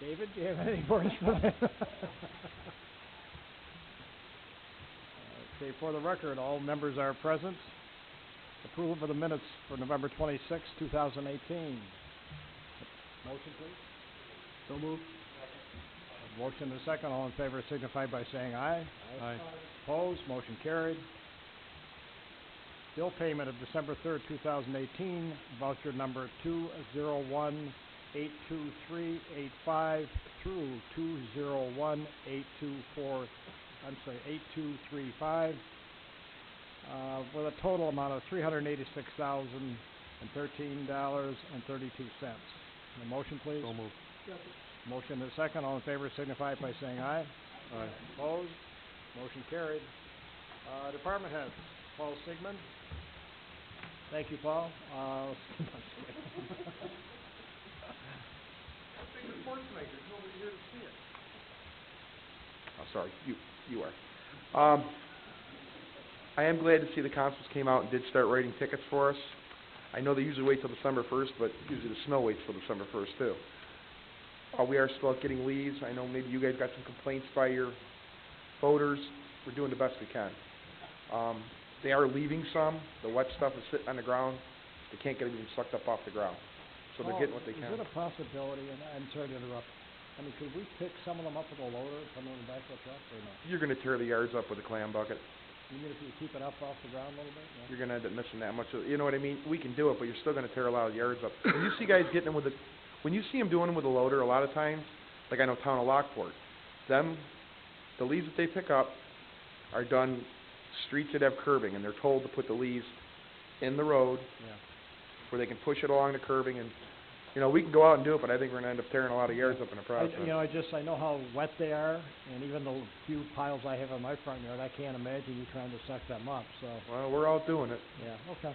David, do you have any words for that? Okay, for the record, all members are present. Approval of the minutes for November 26, 2018. Motion, please. So moved. Motion and a second. All in favor signify by saying aye. Aye. Opposed? Motion carried. Bill payment of December 3rd, 2018, voucher number 201-82385 through 8235, with a total amount of $386,013.32. A motion, please. So moved. Motion and a second. All in favor signify by saying aye. Aye. Opposed? Motion carried. Department heads. Paul Sigmund. Thank you, Paul. Oh, sorry, you are. I am glad to see the constables came out and did start writing tickets for us. I know they usually wait till December 1st, but usually the snow waits till December 1st too. We are still getting leaves. I know maybe you guys got some complaints by your voters. We're doing the best we can. They are leaving some. The wet stuff is sitting on the ground. They can't get everything sucked up off the ground. So they're getting what they can. Is it a possibility, and I'm sorry to interrupt, I mean, could we pick some of them up with a loader and put them in the back of the truck, or no? You're going to tear the yards up with a clam bucket. You mean if you keep it up off the ground a little bit? Yeah. You're going to end up missing that much. You know what I mean? We can do it, but you're still going to tear a lot of yards up. When you see guys getting them with when you see them doing them with a loader, a lot of times, like I know town of Lockport, the leaves that they pick up are done streets that have curbing, and they're told to put the leaves in the road where they can push it along the curbing. And you know, we can go out and do it, but I think we're going to end up tearing a lot of yards up in the process. I know how wet they are, and even the few piles I have in my front yard, I can't imagine you trying to suck them up. So. Well, we're out doing it. Yeah. Okay.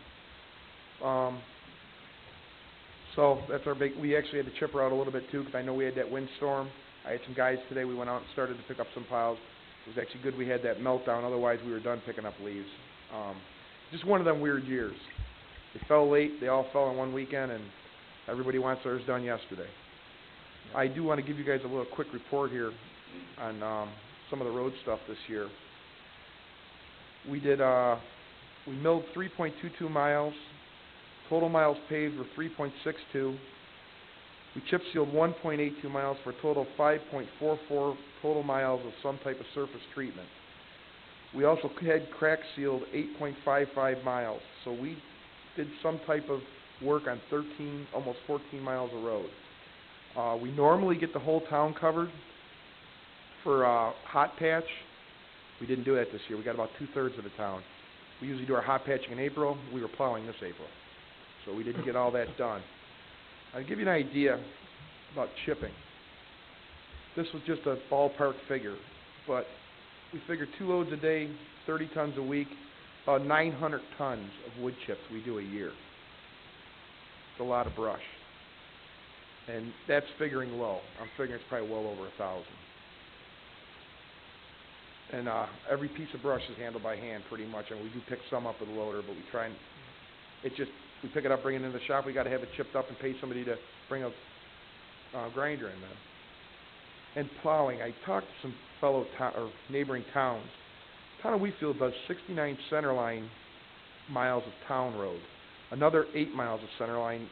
So that's our big. We actually had to chipper out a little bit too, because I know we had that windstorm. I had some guys today. We went out and started to pick up some piles. It was actually good we had that meltdown. Otherwise, we were done picking up leaves. Just one of them weird years. They fell late. They all fell in one weekend, and everybody wants theirs done yesterday. I do want to give you guys a little quick report here on some of the road stuff this year. We milled 3.22 miles. Total miles paved were 3.62. We chip sealed 1.82 miles for a total of 5.44 total miles of some type of surface treatment. We also had crack sealed 8.55 miles. So we did some type of work on 13, almost 14 miles of road. We normally get the whole town covered for hot patch. We didn't do that this year. We got about 2/3 of the town. We usually do our hot patching in April. We were plowing this April, so we didn't get all that done. I'll give you an idea about chipping. This was just a ballpark figure, but we figured 2 loads a day, 30 tons a week, about 900 tons of wood chips we do a year. It's a lot of brush. And that's figuring low. I'm figuring it's probably well over 1,000. And every piece of brush is handled by hand pretty much, and we do pick some up with a loader, but we try and, we pick it up, bring it into the shop, we got to have it chipped up and pay somebody to bring a grinder in there. And plowing, I talked to some fellow neighboring towns. The town of Wheatfield does 69 centerline miles of town road, another 8 miles of centerline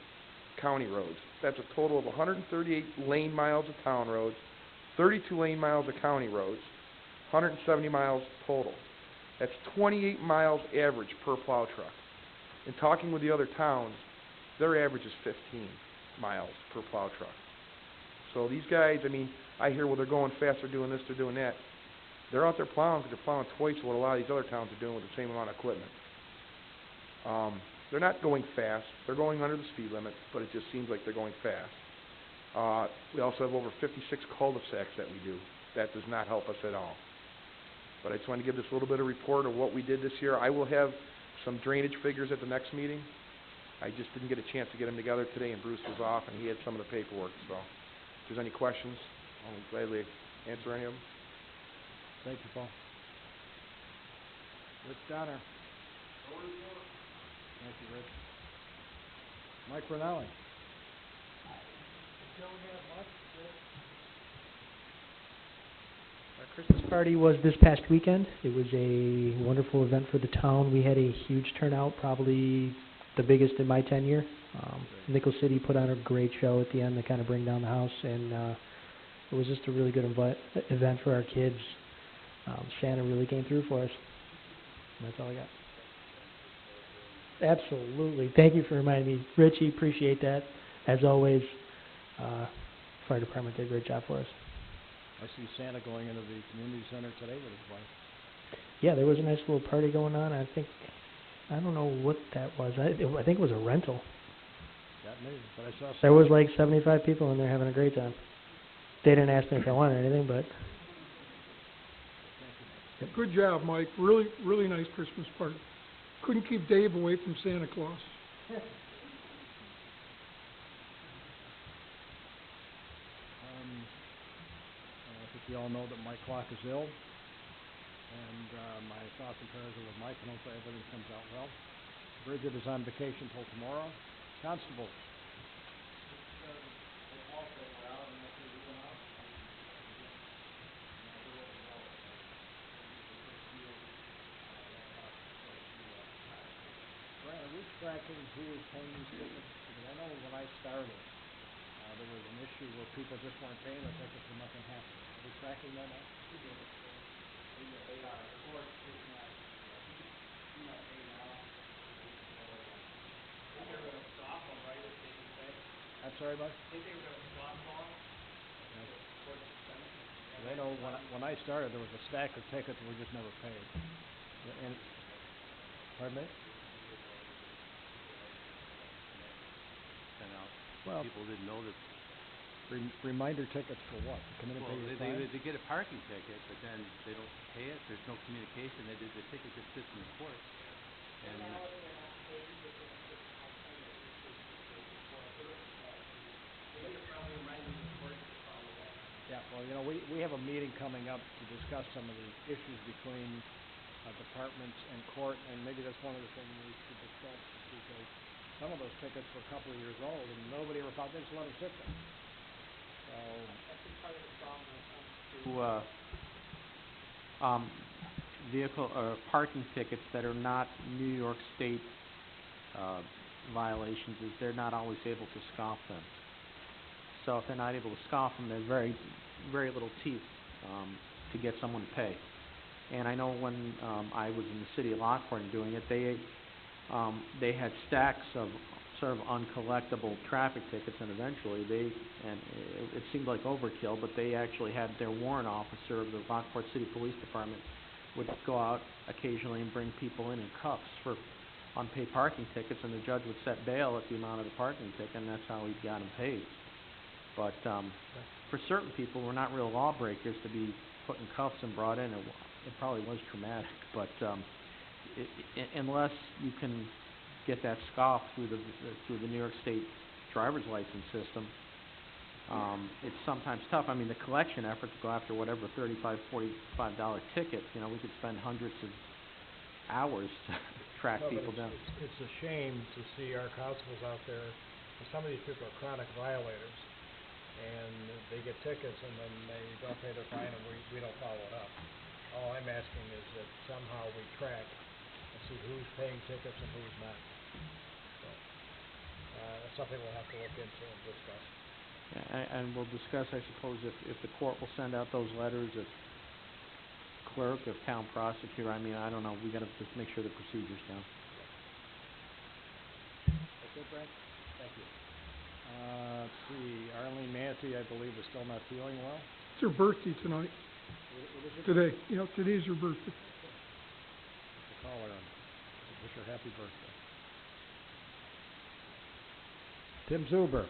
county roads. That's a total of 138 lane miles of town roads, 32 lane miles of county roads, 170 miles total. That's 28 miles average per plow truck. In talking with the other towns, their average is 15 miles per plow truck. So these guys, I mean, I hear, well, they're going fast, they're doing this, they're doing that. They're out there plowing because they're plowing twice what a lot of these other towns are doing with the same amount of equipment. They're not going fast. They're going under the speed limit, but it just seems like they're going fast. We also have over 56 cul-de-sacs that we do. That does not help us at all. But I just wanted to give this a little bit of report of what we did this year. I will have some drainage figures at the next meeting. I just didn't get a chance to get them together today, and Bruce was off, and he had some of the paperwork. So if there's any questions, I'll gladly answer any of them. Thank you, Paul. Rich Donner. Thank you, Rich. Mike Rinaldi. Don't have much. Christmas party was this past weekend. It was a wonderful event for the town. We had a huge turnout, probably the biggest in my tenure. Nickel City put on a great show at the end to kind of bring down the house, and it was just a really good event for our kids. Santa really came through for us. And that's all I got. Absolutely. Thank you for reminding me. Richie, appreciate that. As always, fire department did a great job for us. I see Santa going into the community center today with his wife. Yeah, there was a nice little party going on. I don't know what that was. I think it was a rental. Got me, but I saw There was like 75 people in there having a great time. They didn't ask me if I wanted anything, but Good job, Mike. Really, really nice Christmas party. Couldn't keep Dave away from Santa Claus. I think we all know that my clock is ill, and my thoughts and prayers are with Mike, and hopefully everything comes out well. Bridget is on vacation till tomorrow. Constable. Brad, are we tracking who is paying these tickets? Because I know when I started, there was an issue where people just weren't paying the tickets and nothing happened. Are we tracking that now? I'm sorry, bud? I know when I started, there was a stack of tickets and we just never paid. And, pardon me? Sent out. Well, People didn't know that. Reminder tickets for what? To come in and Well, pay your fine? they get a parking ticket, but then they don't pay it. There's no communication. The ticket just sits in the court. And Yeah, well, we have a meeting coming up to discuss some of the issues between departments and court, and maybe that's one of the things we should discuss, because some of those tickets were a couple of years old, and nobody ever thought, they just let them sit there. So, that's part of the problem when it comes to vehicle or parking tickets that are not New York State violations is they're not always able to scoff them. So if they're not able to scoff them, there's very little teeth to get someone to pay. And I know when I was in the city of Lockhorn doing it, they had stacks of sort of uncollectible traffic tickets, and eventually it seemed like overkill, but they actually had their warrant officer of the Lockport City Police Department would go out occasionally and bring people in cuffs for unpaid parking tickets, and the judge would set bail at the amount of the parking ticket, and that's how he got them paid. But for certain people who are not real lawbreakers to be put in cuffs and brought in, it probably was traumatic. But unless you can get that scoff through the New York State driver's license system, it's sometimes tough. I mean, the collection effort to go after whatever $35, $45 ticket, we could spend hundreds of hours to track people down. It's a shame to see our constables out there, and some of these people are chronic violators, and they get tickets and then they don't pay their fine, and we don't follow it up. All I'm asking is that somehow we track and see who's paying tickets and who's not. So, that's something we'll have to look into and discuss. And we'll discuss, I suppose, if the court will send out those letters, if clerk, if town prosecutor, I mean, I don't know, we gotta just make sure the procedure's down. That's it, Brad? Thank you. Let's see, Arlene Manatee, I believe, is still not feeling well. It's her birthday tonight, What is it? today. Today's her birthday. I'll call her and wish her happy birthday. Tim Zuber.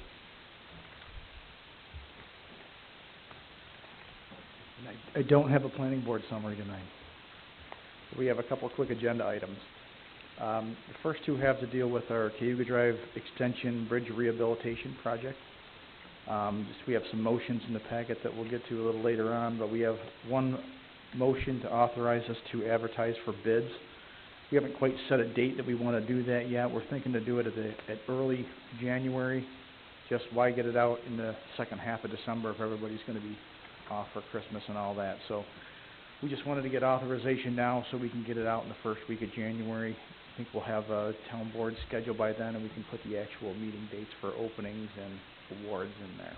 I don't have a planning board summary tonight. We have a couple of quick agenda items. The first two have to deal with our Cayuga Drive Extension Bridge Rehabilitation Project. We have some motions in the packet that we'll get to a little later on, but we have one motion to authorize us to advertise for bids. We haven't quite set a date that we want to do that yet. We're thinking to do it at early January. Just why get it out in the second half of December if everybody's going to be off for Christmas and all that. So We just wanted to get authorization now so we can get it out in the first week of January. I think we'll have a town board scheduled by then, and we can put the actual meeting dates for openings and awards in there.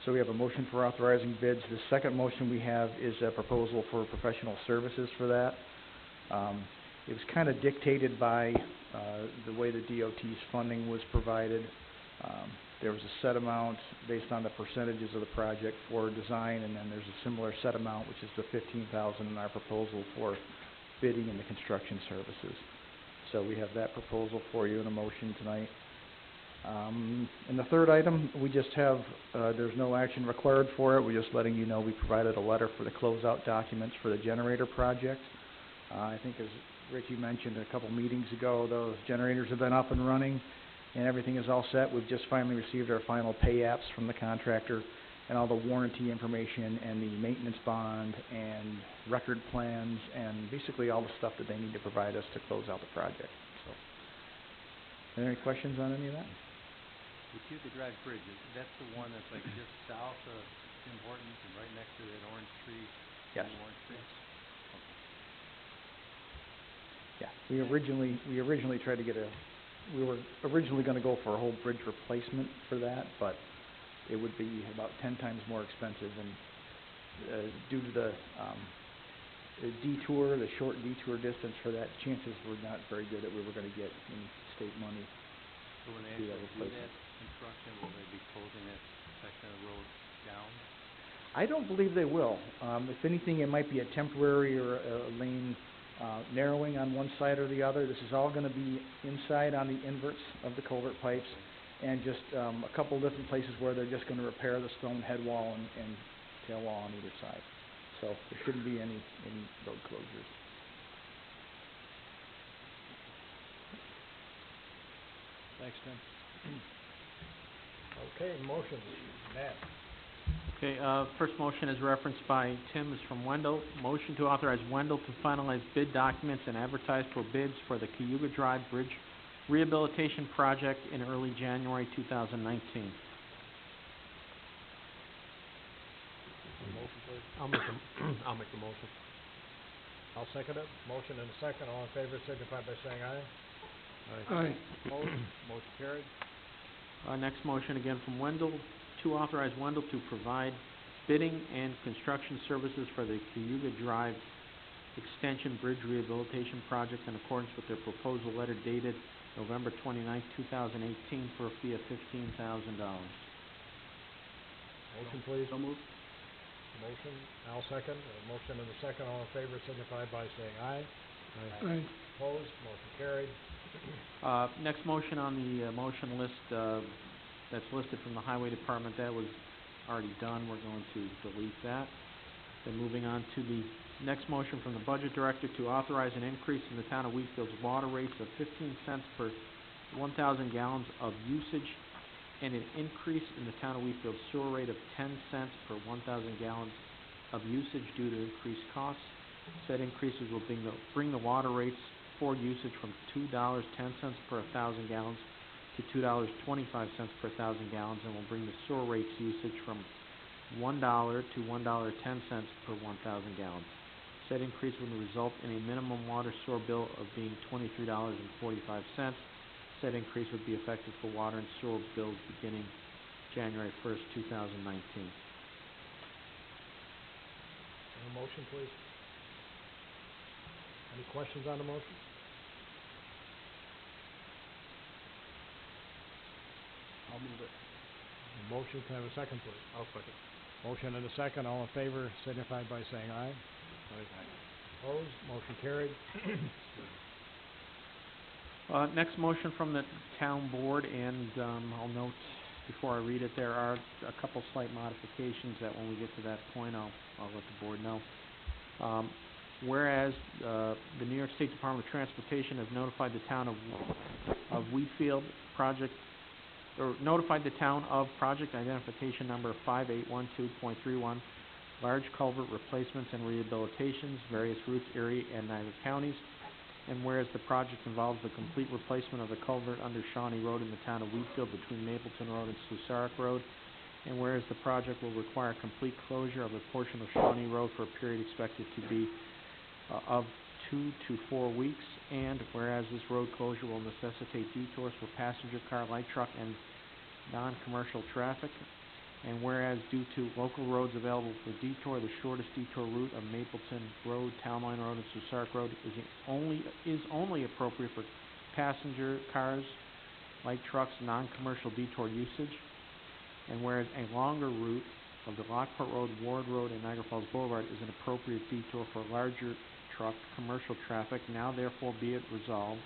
So we have a motion for authorizing bids. The second motion we have is a proposal for professional services for that. It was kind of dictated by the way the DOT's funding was provided. There was a set amount based on the percentages of the project for design, and then there's a similar set amount, which is the $15,000 in our proposal for bidding and the construction services. So we have that proposal for you in a motion tonight. And the third item, we just have, there's no action required for it. We're just letting you know we provided a letter for the closeout documents for the generator project. I think as Richie mentioned a couple meetings ago, those generators have been up and running and everything is all set. We've just finally received our final pay apps from the contractor and all the warranty information and the maintenance bond and record plans and basically all the stuff that they need to provide us to close out the project. So, are there any questions on any of that? The Cayuga Drive Bridge, that's the one that's like just south of Tim Hortons and right next to that orange tree? Yes. The orange tree? Yeah, we originally tried to get we were originally going to go for a whole bridge replacement for that, but it would be about 10 times more expensive, and due to the detour, the short detour distance for that, chances were not very good that we were going to get any state money. So when they Do that actually do replacement. that construction, will they be closing that section of the road down? I don't believe they will. If anything, it might be a temporary or a lane narrowing on one side or the other. This is all going to be inside on the inverts of the culvert pipes, and just a couple different places where they're just going to repair the stone head wall and tail wall on either side. So there shouldn't be any road closures. Thanks, Tim. Okay, motions. Matt? Okay, first motion is referenced by Tim, is from Wendell. Motion to authorize Wendell to finalize bid documents and advertise for bids for the Cayuga Drive Bridge Rehabilitation Project in early January 2019. Motion, please. I'll make the motion. I'll second it. Motion and a second. All in favor signify by saying aye. Aye. Opposed? Motion carried. Next motion again from Wendell, to authorize Wendell to provide bidding and construction services for the Cayuga Drive Extension Bridge Rehabilitation Project in accordance with their proposal letter dated November 29, 2018, for a fee of $15,000. Motion, please. So moved. Motion, I'll second. Motion and a second. All in favor signify by saying aye. Aye. Opposed? Motion carried. Next motion on the motion list that's listed from the Highway Department, that was already done. We're going to delete that. Then moving on to the next motion from the Budget Director to authorize an increase in the town of Wheatfield's water rates of 15 cents per 1,000 gallons of usage, and an increase in the town of Wheatfield's sewer rate of 10 cents per 1,000 gallons of usage due to increased costs. Said increases will bring the water rates for usage from $2.10 per 1,000 gallons to $2.25 per 1,000 gallons, and will bring the sewer rates usage from $1 to $1.10 per 1,000 gallons. Said increase will result in a minimum water sewer bill of being $23.45. Said increase would be effective for water and sewer bills beginning January 1st, 2019. A motion, please. Any questions on the motion? I'll move it. Motion, can I have a second, please? I'll second. Motion and a second. All in favor signify by saying aye. Opposed? Motion carried. Next motion from the town board, and I'll note before I read it, there are a couple slight modifications that when we get to that point, I'll let the board know. Whereas the New York State Department of Transportation has notified the town of Wheatfield project, or notified the town of project identification number 5812.31, large culvert replacements and rehabilitations, various routes, Erie and Niagara counties. And whereas the project involves the complete replacement of the culvert under Shawnee Road in the town of Wheatfield between Mapleton Road and Susaric Road, And whereas the project will require complete closure of a portion of Shawnee Road for a period expected to be of 2 to 4 weeks, and whereas this road closure will necessitate detours for passenger car, light truck, and non-commercial traffic, and whereas due to local roads available for detour, the shortest detour route of Mapleton Road, Town Line Road, and Susark Road is only appropriate for passenger cars, light trucks, non-commercial detour usage, and whereas a longer route of the Lockport Road, Ward Road, and Niagara Falls Boulevard is an appropriate detour for larger truck commercial traffic, now therefore be it resolved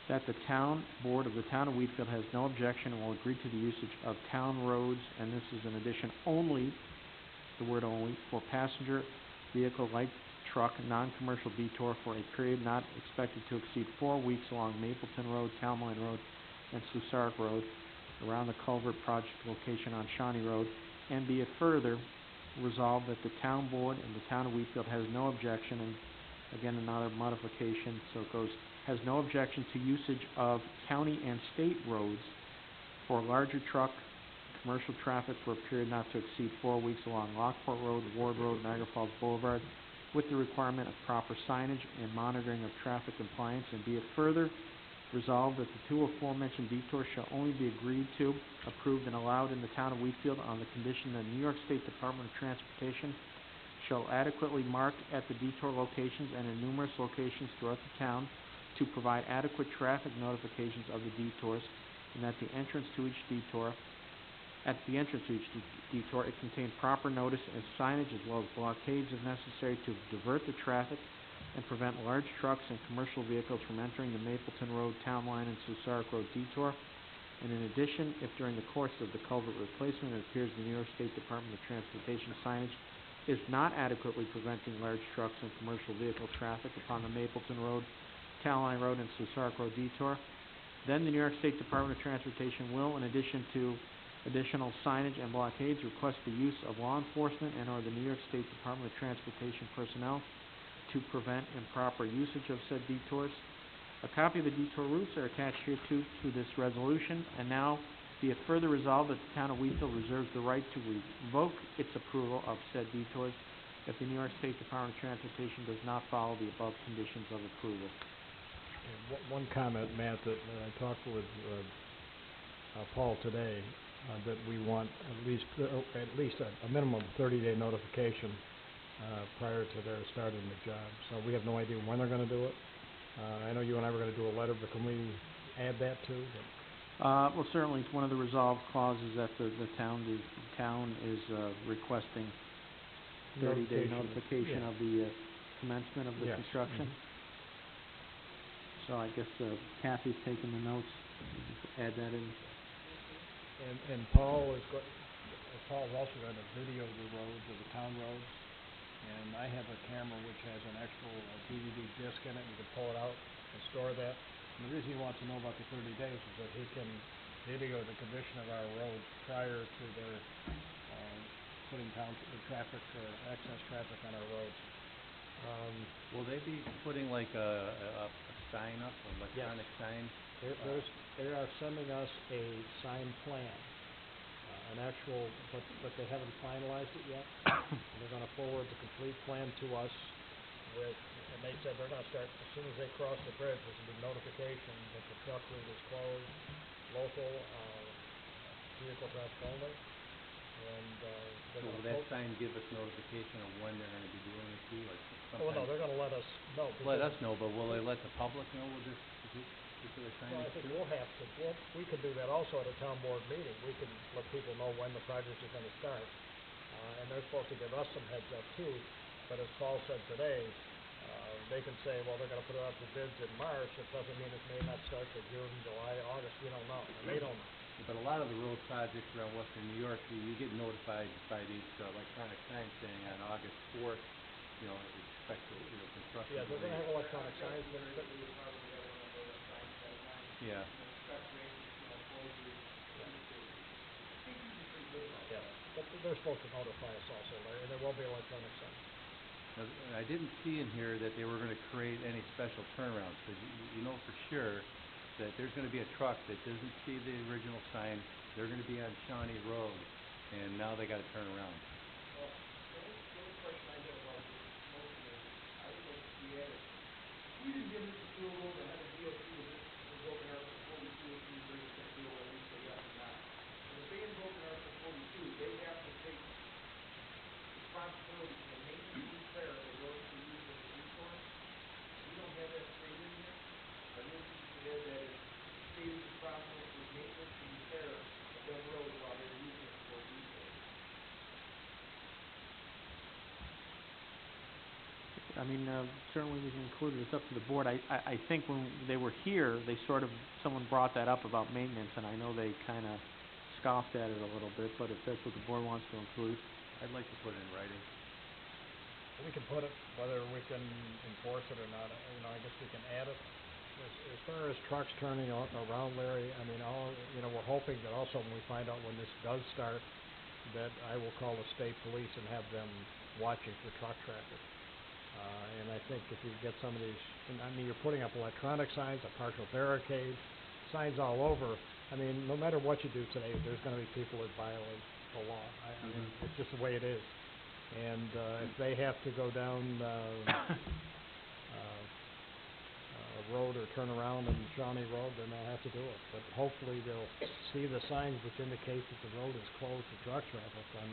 that the town board of the town of Wheatfield has no objection and will agree to the usage of town roads, and this is an addition only, the word only, for passenger vehicle, light truck, non-commercial detour for a period not expected to exceed 4 weeks along Mapleton Road, Town Line Road, and Susark Road, around the culvert project location on Shawnee Road, and be it further resolved that the town board and the town of Wheatfield has no objection, and again another modification, so it goes, has no objection to usage of county and state roads for larger truck commercial traffic for a period not to exceed 4 weeks along Lockport Road, Ward Road, Niagara Falls Boulevard, with the requirement of proper signage and monitoring of traffic compliance, and be it further resolved that the two aforementioned detours shall only be agreed to, approved, and allowed in the town of Wheatfield on the condition that New York State Department of Transportation shall adequately mark at the detour locations and in numerous locations throughout the town to provide adequate traffic notifications of the detours, and that the entrance to each detour, it contain proper notice and signage as well as blockades if necessary to divert the traffic and prevent large trucks and commercial vehicles from entering the Mapleton Road, Town Line, and Susark Road detour. And in addition, if during the course of the culvert replacement it appears the New York State Department of Transportation signage is not adequately preventing large trucks and commercial vehicle traffic upon the Mapleton Road, Town Line Road, and Susark Road detour, then the New York State Department of Transportation will, in addition to additional signage and blockades, request the use of law enforcement and or the New York State Department of Transportation personnel to prevent improper usage of said detours. A copy of the detour routes are attached here to this resolution, and now be it further resolved that the town of Wheatfield reserves the right to revoke its approval of said detours if the New York State Department of Transportation does not follow the above conditions of approval. And one comment, Matt, that I talked with Paul today, that we want at least a minimum 30-day notification prior to their starting the job. So we have no idea when they're going to do it. I know you and I were going to do a letter, but can we add that too? Well, certainly it's one of the resolved clauses that the town is requesting 30-day notification of the commencement of the construction. So I guess Kathy's taking the notes. Just add that in. And Paul's also going to video the roads, or the town roads. And I have a camera which has an actual DVD disc in it. You can pull it out and store that. And the reason he wants to know about the 30 days is that he can video the condition of our roads prior to their putting down traffic or excess traffic on our roads. Will they be putting like a sign up, an electronic sign? They are sending us a sign plan, an actual, but they haven't finalized it yet. They're going to forward the complete plan to us and they said they're going to start, as soon as they cross the bridge, there's going to be notification that the truck route is closed, local, vehicle traffic only. And So will that sign give us notification of when they're going to be doing it too? Like well, no, they're going to let us know. Let us know, but will they let the public know with this particular signage Well, I think too? we'll have to. We could do that also at a town board meeting. We could let people know when the project is going to start. And they're supposed to give us some heads up too. But as Paul said today, they can say, well, they're going to put it out for bids in March. It doesn't mean it may not start till June, July, August. We don't know. And they don't know. But a lot of the road projects around western New York, you get notified by these electronic signs saying on August 4th, expect construction. Yeah, they're going to have electronic signs. Yeah. Yeah, but they're supposed to notify us also, Larry, and there will be electronic signs. I didn't see in here that they were going to create any special turnarounds, because you know for sure that there's going to be a truck that doesn't see the original sign, They're gonna be on Shawnee Road, and now they gotta turn around. I mean, certainly we can include it, it's up to the board. I think when they were here, they sort of, someone brought that up about maintenance, and I know they kinda scoffed at it a little bit, but if that's what the board wants to include. I'd like to put it in writing. We can put it, whether we can enforce it or not, I guess we can add it. As far as trucks turning around, Larry, we're hoping that also when we find out when this does start, that I will call the state police and have them watching for truck traffic. And I think if you get some of these, you're putting up electronic signs, a partial barricade, signs all over. No matter what you do today, there's gonna be people that violate the law. It's just the way it is. And, if they have to go down, a road or turn around on Shawnee Road, then they'll have to do it. But hopefully they'll see the signs which indicate that the road is closed to truck traffic. I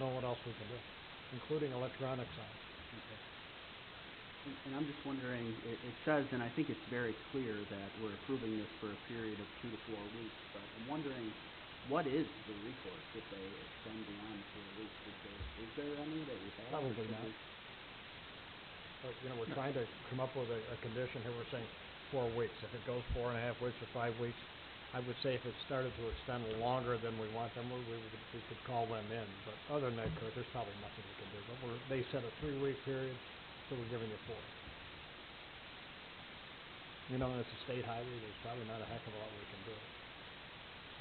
don't know what else we can do, including electronic signs. And I'm just wondering, it says, and I think it's very clear that we're approving this for a period of 2 to 4 weeks, but I'm wondering, what is the recourse if they extend beyond 4 weeks? Is there any that we have? Probably not. But, we're trying to come up with a condition here. We're saying 4 weeks. If it goes 4.5 weeks or 5 weeks, I would say if it started to extend longer than we want them, we could call them in. But other than that, Kurt, there's probably nothing we can do. But they set a 3-week period, so we're giving you 4. It's a state highway. There's probably not a heck of a lot we can do.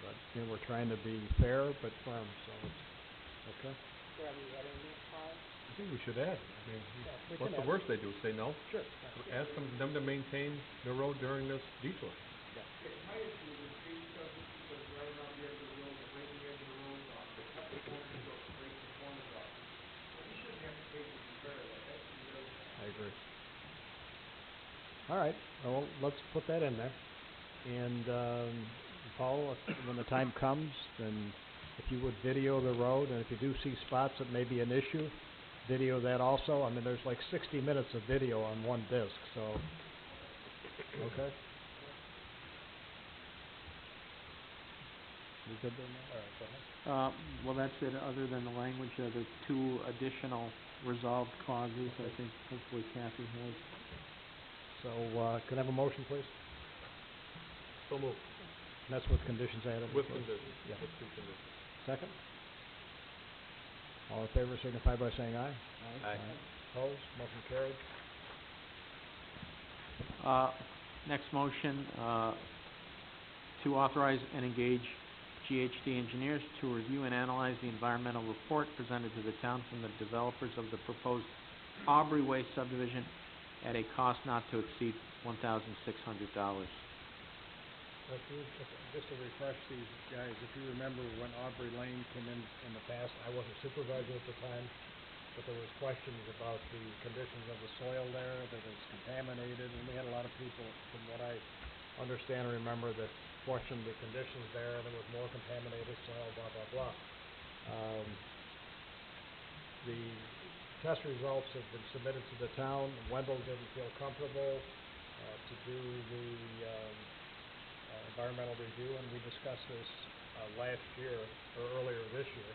But, we're trying to be fair but firm, so it's okay. I think we should add, what's the worst they do, say no? Sure. Ask them to maintain the road during this detour. I agree. All right, well, let's put that in there. And, Paul, when the time comes, then if you would video the road, and if you do see spots that may be an issue, video that also. There's like 60 minutes of video on one disc, so, okay? You good there, Matt? All right, go ahead. Well, that's it, other than the language of the 2 additional resolved clauses, I think hopefully Kathy has. So, can I have a motion, please? So moved. And that's with conditions added? With conditions, Yeah. with 2 conditions. Second? All in favor signify by saying aye. Aye. Opposed? Motion carried. Next motion, to authorize and engage GHD engineers to review and analyze the environmental report presented to the town from the developers of the proposed Aubrey Way subdivision at a cost not to exceed $1,600. Just to refresh these guys, if you remember when Aubrey Lane came in the past, I wasn't supervisor at the time, but there was questions about the conditions of the soil there, that it's contaminated, and we had a lot of people, from what I understand and remember, that questioned the conditions there. There was more contaminated soil, blah, blah, blah. The test results have been submitted to the town. Wendell didn't feel comfortable to do the environmental review, and we discussed this last year, or earlier this year,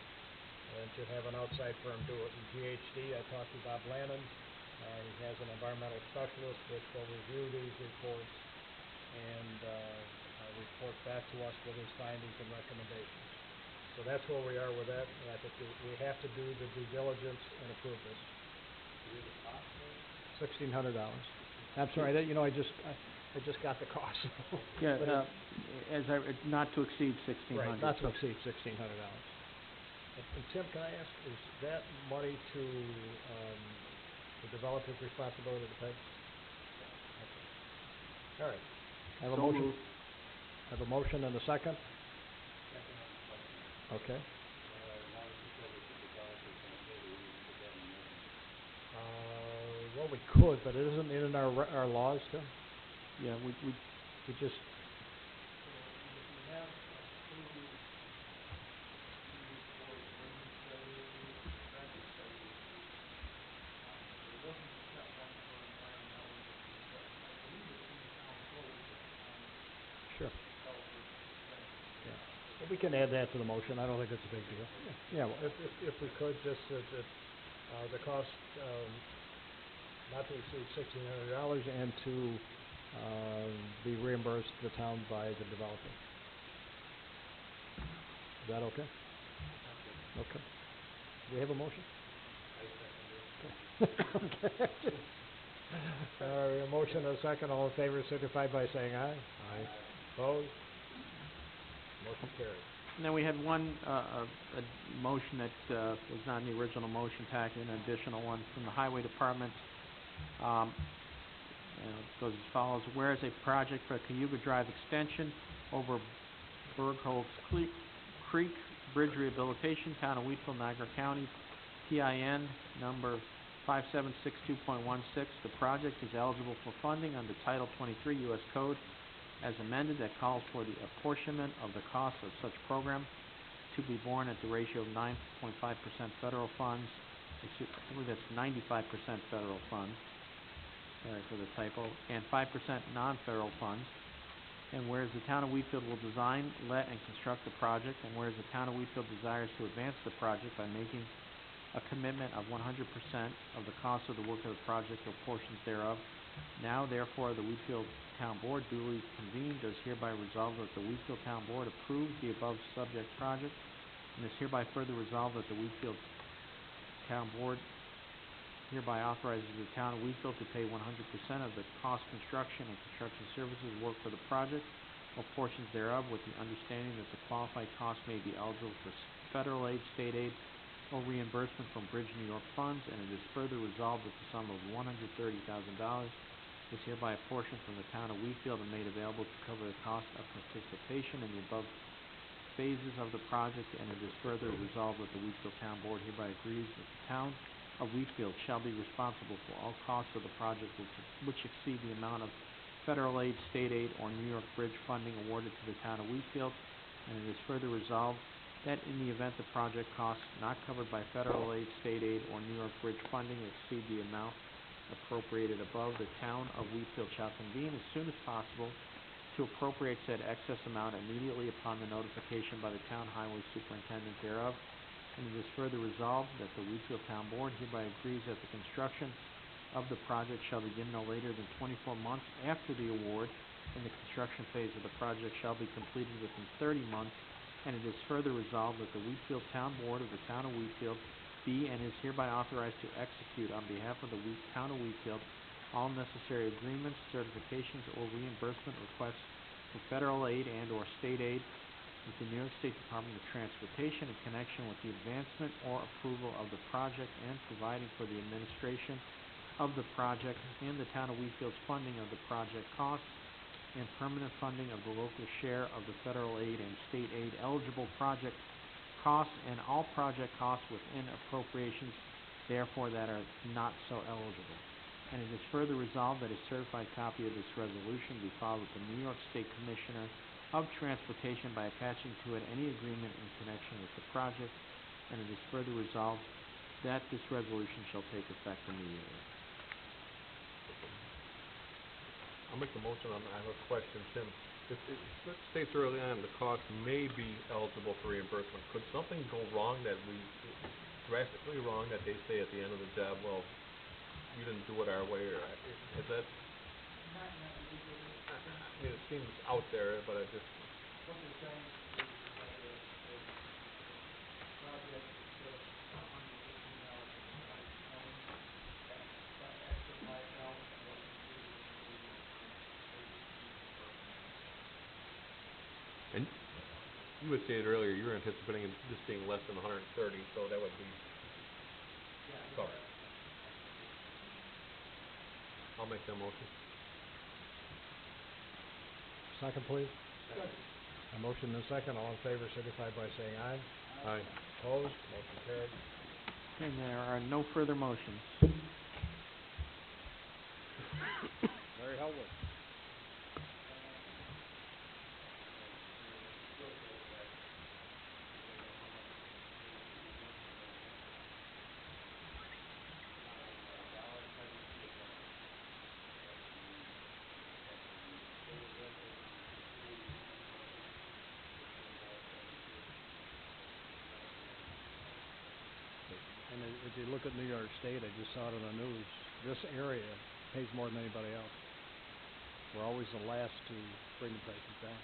and to have an outside firm do it. And GHD, I talked to Bob Lannon. He has an environmental specialist which will review these reports and report back to us with his findings and recommendations. So that's where we are with that, and I think we have to do the due diligence and approve this. $1,600. I'm sorry, I just got the cost. Yeah, But not to exceed $1,600. right, not to exceed $1,600. And Tim, can I ask, is that money to the developer's responsibility to pay? Okay. All right. I have a motion. I have a motion and a second. Okay. As long as you said that the developer's gonna pay the lease, it doesn't matter. Well, we could, but it isn't in our laws, Tim? Yeah, we We just, sure. Yeah. Well, we can add that to the motion. I don't think it's a big deal. Yeah, well, if we could, just that, the cost, not to exceed $1,600 and to, be reimbursed to the town by the developer. Is that okay? Okay. We have a motion? Okay. A motion and a second. All in favor signify by saying aye. Aye. Opposed? Motion carried. And then we had one, a motion that, was not in the original motion packet, an additional one from the Highway Department. It goes as follows: whereas a project for Cayuga Drive extension over Bergholz Creek Bridge Rehabilitation, Town of Wheatfield, Niagara County, PIN number 5762.16, the project is eligible for funding under Title 23 U.S. Code as amended, that calls for the apportionment of the cost of such program to be borne at the ratio of 9.5% federal funds, I believe that's 95% federal funds, sorry for the typo, and 5% non-federal funds. And whereas the Town of Wheatfield will design, let, and construct the project, and whereas the Town of Wheatfield desires to advance the project by making a commitment of 100% of the cost of the work of the project or portions thereof, now therefore the Wheatfield Town Board duly convened does hereby resolve that the Wheatfield Town Board approves the above subject project, and is hereby further resolved that the Wheatfield Town Board hereby authorizes the Town of Wheatfield to pay 100% of the cost construction and construction services work for the project or portions thereof, with the understanding that the qualified cost may be eligible for federal aid, state aid, or reimbursement from Bridge New York funds, and it is further resolved that the sum of $130,000 is hereby apportioned from the Town of Wheatfield and made available to cover the cost of participation in the above phases of the project, and it is further resolved that the Wheatfield Town Board hereby agrees that the Town of Wheatfield shall be responsible for all costs of the project which exceed the amount of federal aid, state aid, or New York Bridge funding awarded to the Town of Wheatfield, and it is further resolved that in the event the project costs not covered by federal aid, state aid, or New York Bridge funding exceed the amount appropriated above, the Town of Wheatfield shall convene as soon as possible to appropriate said excess amount immediately upon the notification by the Town Highway Superintendent thereof, and it is further resolved that the Wheatfield Town Board hereby agrees that the construction of the project shall begin no later than 24 months after the award, and the construction phase of the project shall be completed within 30 months, and it is further resolved that the Wheatfield Town Board of the Town of Wheatfield be and is hereby authorized to execute on behalf of the Town of Wheatfield all necessary agreements, certifications, or reimbursement requests for federal aid and or state aid with the New York State Department of Transportation in connection with the advancement or approval of the project, and providing for the administration of the project and the Town of Wheatfield's funding of the project costs and permanent funding of the local share of the federal aid and state aid eligible project costs, and all project costs within appropriations therefore that are not so eligible. And it is further resolved that a certified copy of this resolution be filed with the New York State Commissioner of Transportation by attaching to it any agreement in connection with the project, and it is further resolved that this resolution shall take effect immediately. I'll make the motion on, I have a question, Tim. It states early on the cost may be eligible for reimbursement. Could something go wrong drastically wrong that they say at the end of the job, well, you didn't do it our way, or is that? I mean, it seems out there, but I just. What they're saying is that the project is $115 by the county, extra $5 what we do in the And you had stated earlier you were anticipating this being less than 130, so that would be covered. I'll make that motion. Second, please. Second. A motion and a second. All in favor signify by saying aye. Aye. Opposed? Motion carried. And there are no further motions. Larry Hellwood. And if you look at New York State, I just saw it on the news, this area pays more than anybody else. We're always the last to bring the prices down.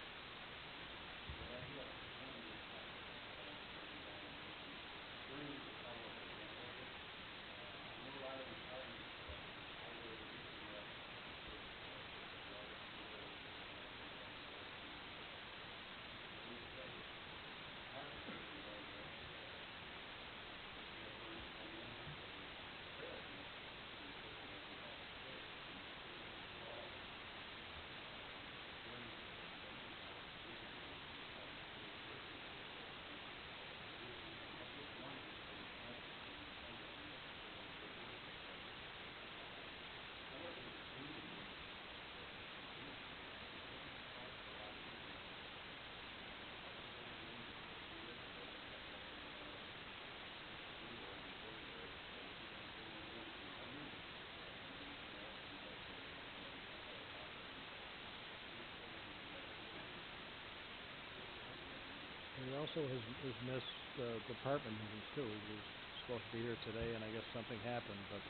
He also has missed department meetings too. He was supposed to be here today, and I guess something happened, but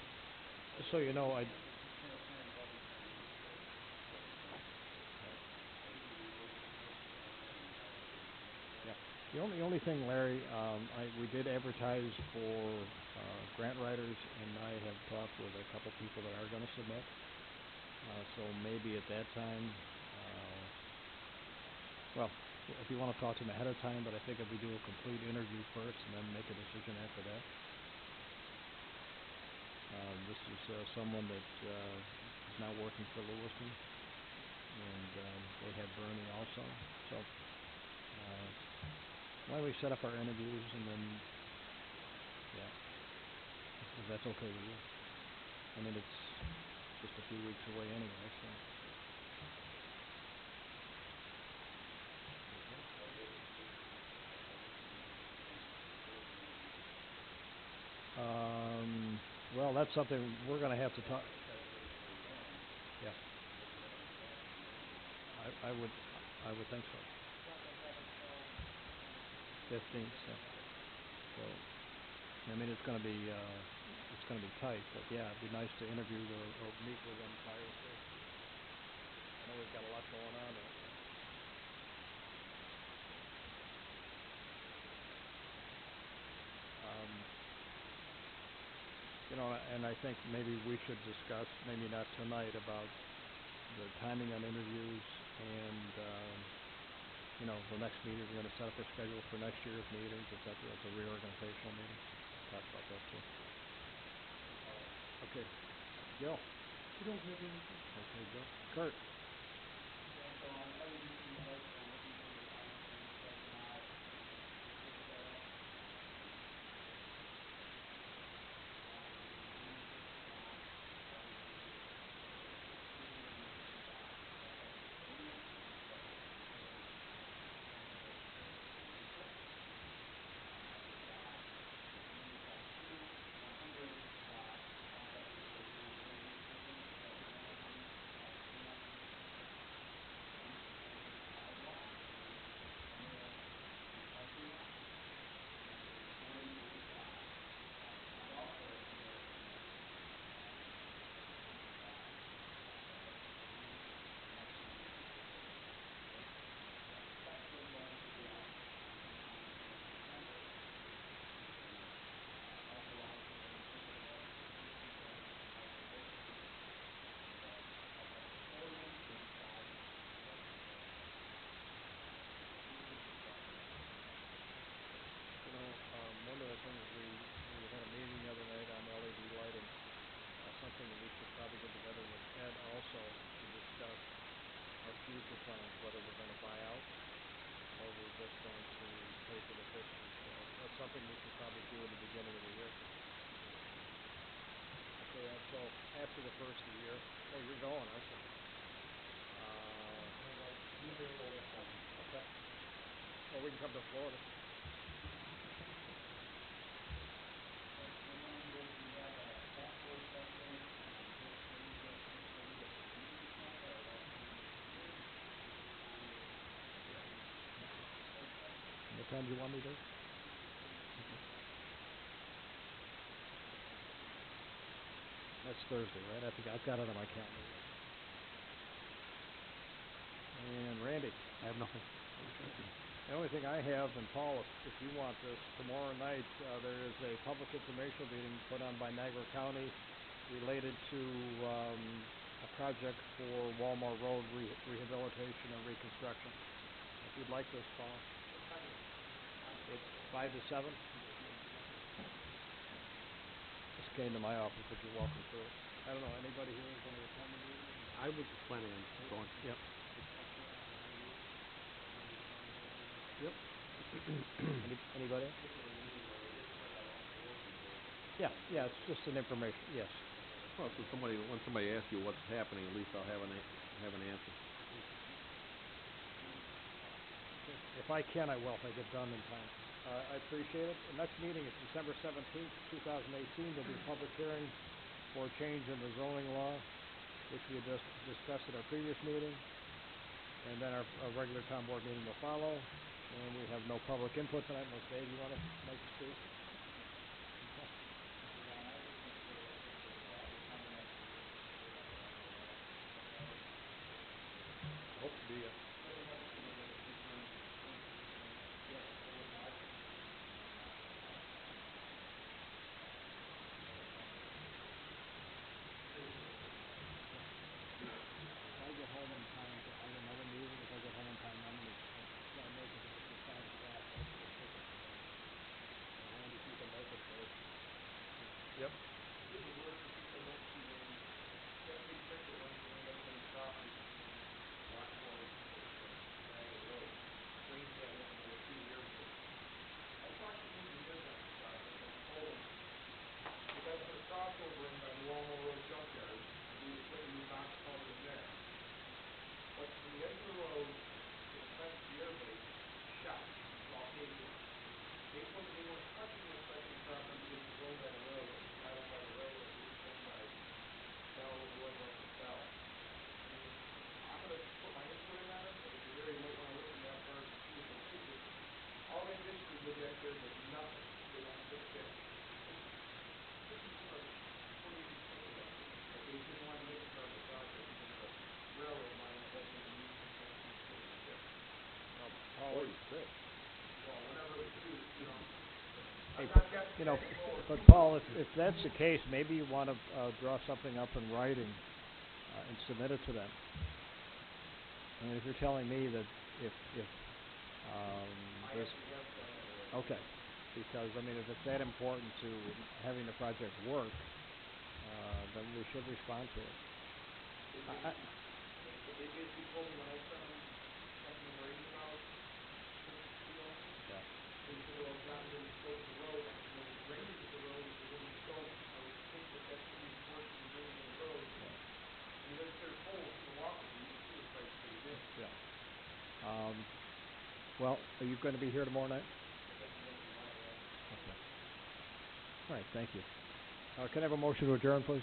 just so you know, the only thing, Larry, we did advertise for grant writers, and I have talked with a couple people that are going to submit. So maybe at that time, well, if you want to talk to them ahead of time, but I think if we do a complete interview first and then make a decision after that. This is someone that is now working for Lewiston, and they have Bernie also. So why don't we set up our interviews and then, yeah, if that's okay with you. I mean, it's just a few weeks away anyway, so. Well, that's something we're going to have to talk. Yeah. I would think so. 15th, so I mean, it's going to be tight, but yeah, it'd be nice to interview or meet with them prior to. I know we've got a lot going on right now. You know, and I think maybe we should discuss, maybe not tonight, about the timing on interviews and, you know, the next meeting, we're going to set up a schedule for next year's meetings, et cetera. It's a reorganizational meeting. Talk about that too. Okay. Gil. You don't have anything? Okay, Gil. Kurt. we should probably do in the beginning of the year. Okay, so after the first of the year, oh, you're going, aren't you? Okay. Or we can come to Florida. What time do you want me to? That's Thursday, right? I think I've got it on my calendar. And Randy, I have nothing. the only thing I have, and Paul, if you want this, tomorrow night, there is a public informational meeting put on by Niagara County related to, a project for Walmart Road rehabilitation and reconstruction. If you'd like this, Paul. It's 5 to 7. Just came to my office, but you're welcome to it. I don't know, anybody here is going to attend the meeting? I was planning on going, yep. Yep. Anybody? Yeah, it's just an information, yes. Well, so when somebody asks you what's happening, at least I'll have an answer. If I can, I will, if I get done in time. I appreciate it. The next meeting is December 17th, 2018. There'll be a public hearing for a change in the zoning law, which we had just discussed at our previous meeting. And then our regular town board meeting will follow. And we have no public input tonight unless Dave, you want to make a speech? Okay. Hope to be If I get home in time, I have another meeting. If I get home in time, I'm going to try and make it to 5 o'clock. That's the ticket. Randy, if you can make it, please. Yep. Crossover in by the Walmart Road junkyard, we would put a new box culvert in there. But from the edge of the road to the fence of the air base, shot, it's all paved in. They weren't touching the section of property because it was owned by the railroad, it was not owned by the railroad, it was owned by Bell, whoever owns Bell. I mean, I'm gonna put my input in on it, and if Gary might wanna look at that first and see if they fix it. All they basically did back there was nothing, they don't fix it. This is from a 20 but they didn't want to make it part of the project because the railroad line that wasn't even used in 1946. Paul, Well, whenever it was used, Hey, I'm not guessing. you know, but Paul, if that's the case, maybe you want to draw something up in writing and submit it to them. I mean, if you're telling me that if I this, actually have done that. okay, because I mean, if it's that important to having the project work, then we should respond to it. They basically told me when I sent them their email, Yeah. they said, well, John, when you spoke to the road, I said, well, the drainage of the road is within the scope. I would think that that's going to be portion of the drainage of the road. Yeah. I mean, there's holes in the walkway, you can see it's right caved in. Yeah. Well, are you going to be here tomorrow night? Okay. All right, thank you. Can I have a motion to adjourn, please?